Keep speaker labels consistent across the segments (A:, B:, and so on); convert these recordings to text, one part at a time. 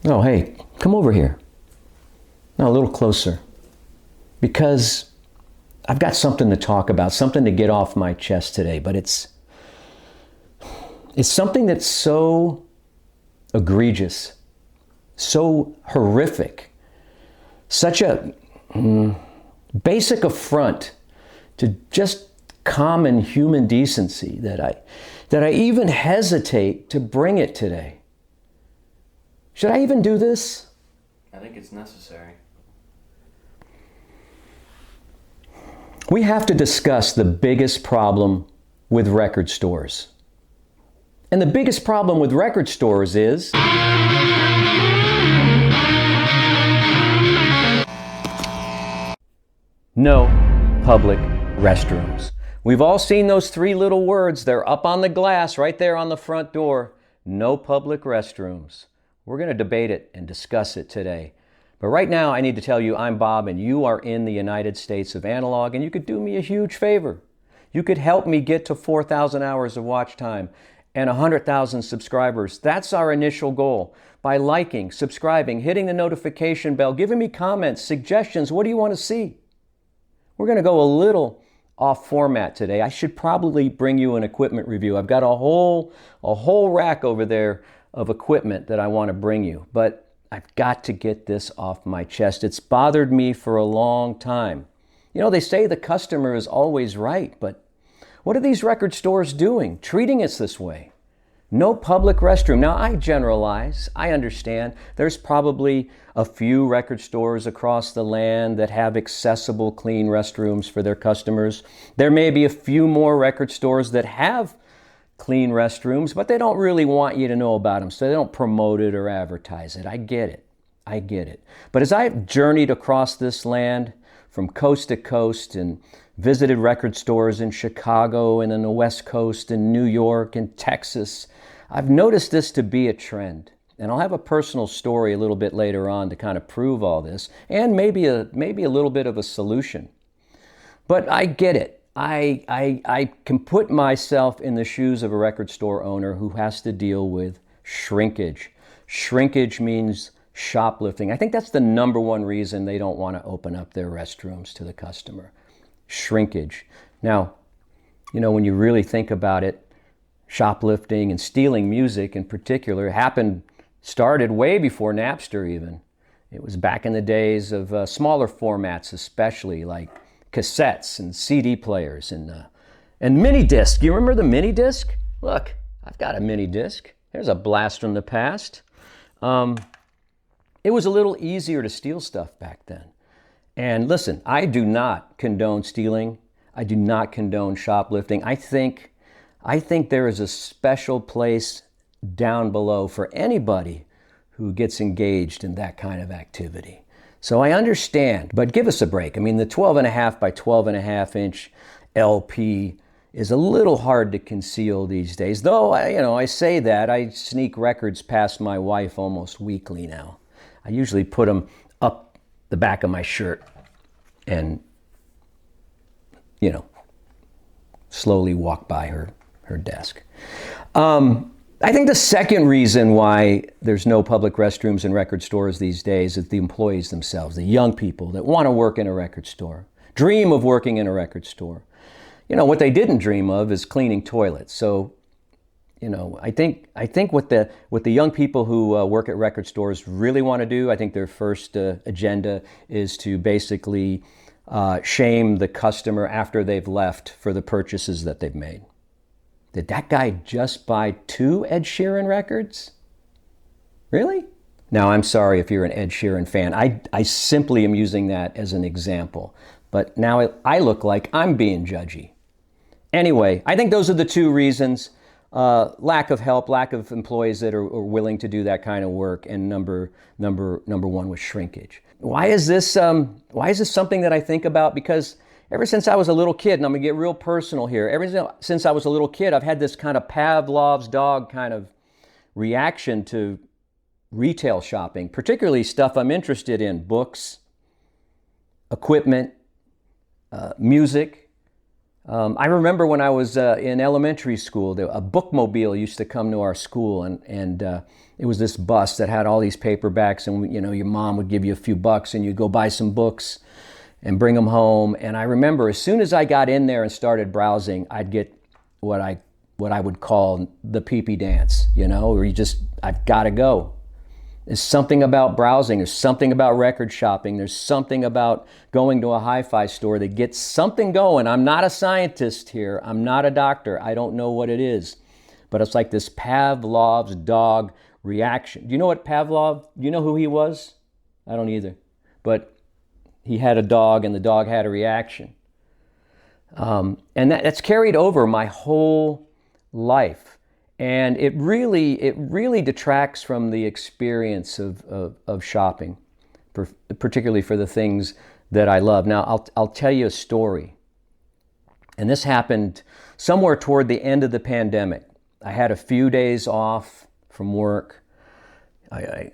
A: Oh, hey, come over here. Now, a little closer. Because I've got something to talk about, something to get off my chest today, but it's something that's so egregious, so horrific, such a basic affront to just common human decency that I even hesitate to bring it today. Should I even do this?
B: I think it's necessary.
A: We have to discuss the biggest problem with record stores. And the biggest problem with record stores is no public restrooms. We've all seen those three little words. They're up on the glass right there on the front door. No public restrooms. We're going to debate it and discuss it today. But right now, I need to tell you, I'm Bob, and you are in the United States of Analog, and you could do me a huge favor. You could help me get to 4,000 hours of watch time and 100,000 subscribers. That's our initial goal. By liking, subscribing, hitting the notification bell, giving me comments, suggestions. What do you want to see? We're going to go a little off format today. I should probably bring you an equipment review. I've got a whole rack over there of equipment that I want to bring you, but I've got to get this off my chest. It's bothered me for a long time. You know, they say the customer is always right, but what are these record stores doing, treating us this way? No public restroom. Now, I generalize. I understand. There's probably a few record stores across the land that have accessible, clean restrooms for their customers. There may be a few more record stores that have clean restrooms, but they don't really want you to know about them, so they don't promote it or advertise it. I get it. I get it. But as I've journeyed across this land from coast to coast and visited record stores in Chicago and on the West Coast and New York and Texas, I've noticed this to be a trend. And I'll have a personal story a little bit later on to kind of prove all this, and maybe a little bit of a solution. But I get it. I can put myself in the shoes of a record store owner who has to deal with shrinkage. Shrinkage means shoplifting. I think that's the number one reason they don't want to open up their restrooms to the customer. Shrinkage. Now, you know, when you really think about it, shoplifting and stealing music in particular started way before Napster even. It was back in the days of smaller formats, especially like cassettes and CD players and mini disc. You remember the mini disc? Look, I've got a mini disc. There's a blast from the past. It was a little easier to steal stuff back then. And listen, I do not condone stealing. I do not condone shoplifting. I think there is a special place down below for anybody who gets engaged in that kind of activity. So I understand, but give us a break. I mean, the 12.5 by 12.5 inch LP is a little hard to conceal these days. Though, I say that, I sneak records past my wife almost weekly now. I usually put them up the back of my shirt and, slowly walk by her desk. I think the second reason why there's no public restrooms in record stores these days is the employees themselves, the young people that want to work in a record store, dream of working in a record store. What they didn't dream of is cleaning toilets. So, I think what the young people who work at record stores really want to do, I think their first agenda is to basically shame the customer after they've left for the purchases that they've made. Did that guy just buy 2 Ed Sheeran records? Really? Now, I'm sorry if you're an Ed Sheeran fan. I simply am using that as an example. But now I look like I'm being judgy. Anyway, I think those are the 2 reasons. Lack of help, lack of employees that are willing to do that kind of work, and number one was shrinkage. Why is this something that I think about? Because ever since I was a little kid, and I'm going to get real personal here, ever since I was a little kid, I've had this kind of Pavlov's dog kind of reaction to retail shopping, particularly stuff I'm interested in, books, equipment, music, I remember when I was in elementary school, a bookmobile used to come to our school, and it was this bus that had all these paperbacks, and you know, your mom would give you a few bucks, and you'd go buy some books and bring them home. And I remember as soon as I got in there and started browsing, I'd get what I would call the pee-pee dance, you know, where I've got to go. There's something about browsing, there's something about record shopping, there's something about going to a hi-fi store that gets something going. I'm not a scientist here, I'm not a doctor, I don't know what it is. But it's like this Pavlov's dog reaction. Do you know what Pavlov, do you know who he was? I don't either. But he had a dog and the dog had a reaction. And that's carried over my whole life. And it really detracts from the experience of shopping, particularly for the things that I love. Now, I'll tell you a story. And this happened somewhere toward the end of the pandemic. I had a few days off from work. I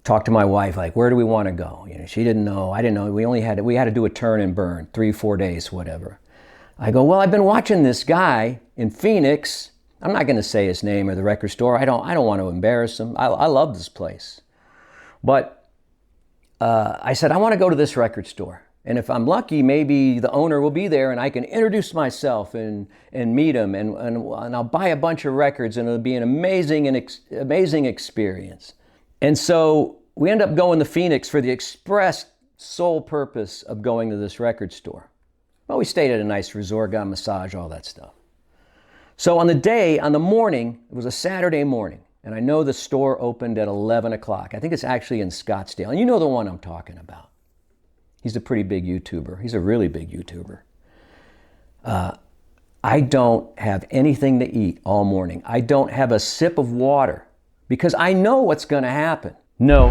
A: talked to my wife, like, where do we want to go? You know, she didn't know, I didn't know. We had to do a turn and burn, 3-4 days, whatever. I go, well, I've been watching this guy in Phoenix. I'm not going to say his name or the record store. I don't want to embarrass him. I love this place. But I said, I want to go to this record store. And if I'm lucky, maybe the owner will be there and I can introduce myself and meet him and I'll buy a bunch of records and it'll be an amazing experience. And so we end up going to Phoenix for the express sole purpose of going to this record store. Well, we stayed at a nice resort, got a massage, all that stuff. So on the morning, it was a Saturday morning, and I know the store opened at 11 o'clock. I think it's actually in Scottsdale, and you know the one I'm talking about. He's a pretty big YouTuber. He's a really big YouTuber. I don't have anything to eat all morning. I don't have a sip of water because I know what's going to happen. No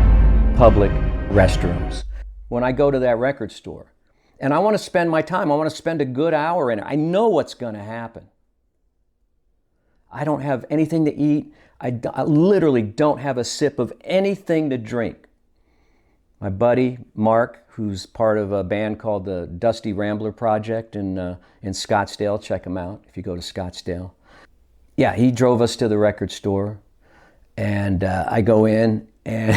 A: public restrooms when I go to that record store. And I want to spend my time. I want to spend a good hour in it. I know what's going to happen. I don't have anything to eat. I literally don't have a sip of anything to drink. My buddy, Mark, who's part of a band called the Dusty Rambler Project in Scottsdale, check him out if you go to Scottsdale. Yeah, he drove us to the record store, and I go in, and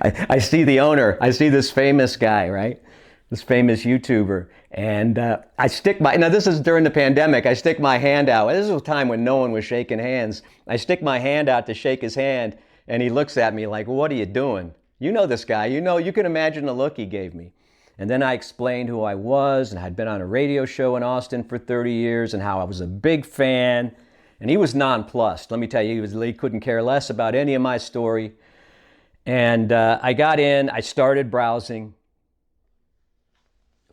A: I see the owner. I see this famous guy, right? This famous YouTuber, and I stick now this is during the pandemic, I stick my hand out. This is a time when no one was shaking hands. I stick my hand out to shake his hand, and he looks at me like, what are you doing? You know this guy, you can imagine the look he gave me. And then I explained who I was, and I'd been on a radio show in Austin for 30 years, and how I was a big fan, and he was nonplussed. Let me tell you, he couldn't care less about any of my story. And I got in, I started browsing.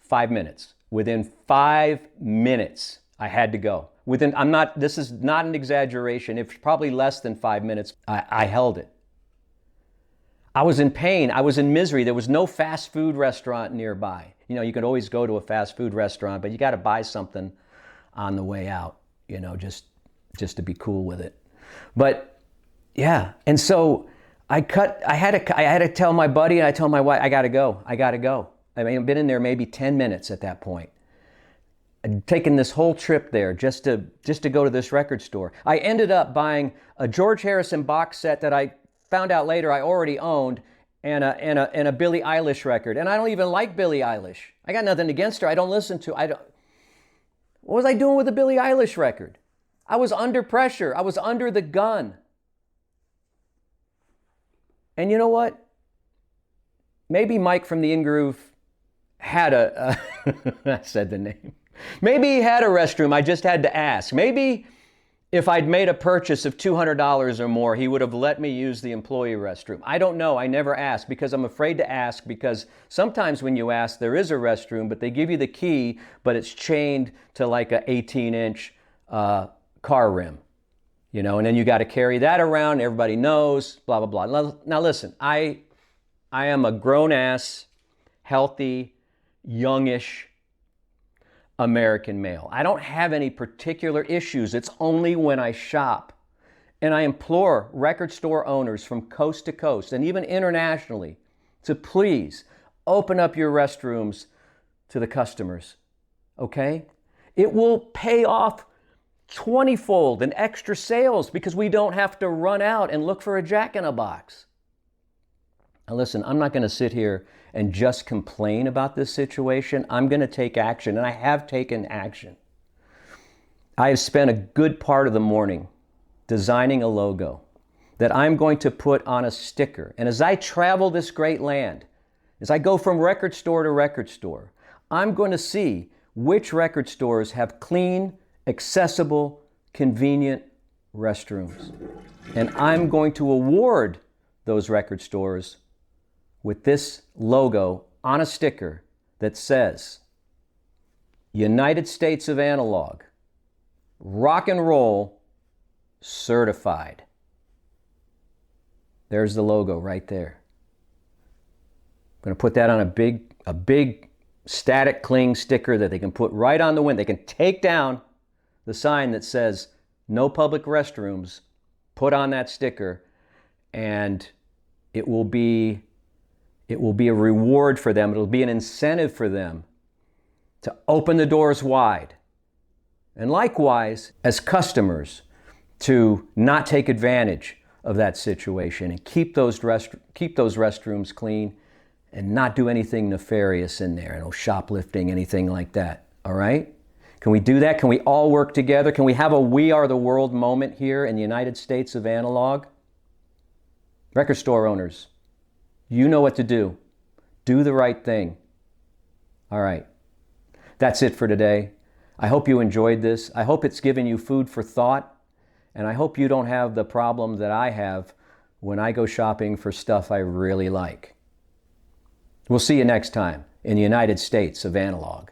A: 5 minutes. Within 5 minutes, I had to go. This is not an exaggeration. It's probably less than 5 minutes. I held it. I was in pain. I was in misery. There was no fast food restaurant nearby. You know, you could always go to a fast food restaurant, but you got to buy something on the way out, you know, just to be cool with it. But yeah, and so I had to tell my buddy, and I told my wife, I got to go. I mean, I've been in there maybe 10 minutes at that point. I'd taken this whole trip there just to go to this record store. I ended up buying a George Harrison box set that I found out later I already owned, and a Billie Eilish record. And I don't even like Billie Eilish. I got nothing against her. I don't listen to. What was I doing with the Billie Eilish record? I was under pressure. I was under the gun. And you know what? Maybe Mike from the In-Groove had I said the name. Maybe he had a restroom, I just had to ask. Maybe if I'd made a purchase of $200 or more, he would have let me use the employee restroom. I don't know, I never asked because I'm afraid to ask, because sometimes when you ask, there is a restroom, but they give you the key, but it's chained to like a 18-inch car rim. You know, and then you got to carry that around, everybody knows, blah, blah, blah. Now listen, I am a grown-ass, healthy, youngish American male. I don't have any particular issues. It's only when I shop. And I implore record store owners from coast to coast and even internationally to please open up your restrooms to the customers, okay? It will pay off 20-fold in extra sales because we don't have to run out and look for a jack-in-a-box. Now listen, I'm not going to sit here and just complain about this situation. I'm going to take action, and I have taken action. I have spent a good part of the morning designing a logo that I'm going to put on a sticker. And as I travel this great land, as I go from record store to record store, I'm going to see which record stores have clean, accessible, convenient restrooms. And I'm going to award those record stores with this logo on a sticker that says, United States of Analog, rock and roll certified. There's the logo right there. I'm going to put that on a big static cling sticker that they can put right on the window. They can take down the sign that says no public restrooms, put on that sticker, and it will be a reward for them. It'll be an incentive for them to open the doors wide. And likewise, as customers, to not take advantage of that situation and keep those restrooms clean and not do anything nefarious in there, no shoplifting, anything like that. All right? Can we do that? Can we all work together? Can we have a We Are the World moment here in the United States of Analog? Record store owners, you know what to do. Do the right thing. All right. That's it for today. I hope you enjoyed this. I hope it's given you food for thought. And I hope you don't have the problem that I have when I go shopping for stuff I really like. We'll see you next time in the United States of Analog.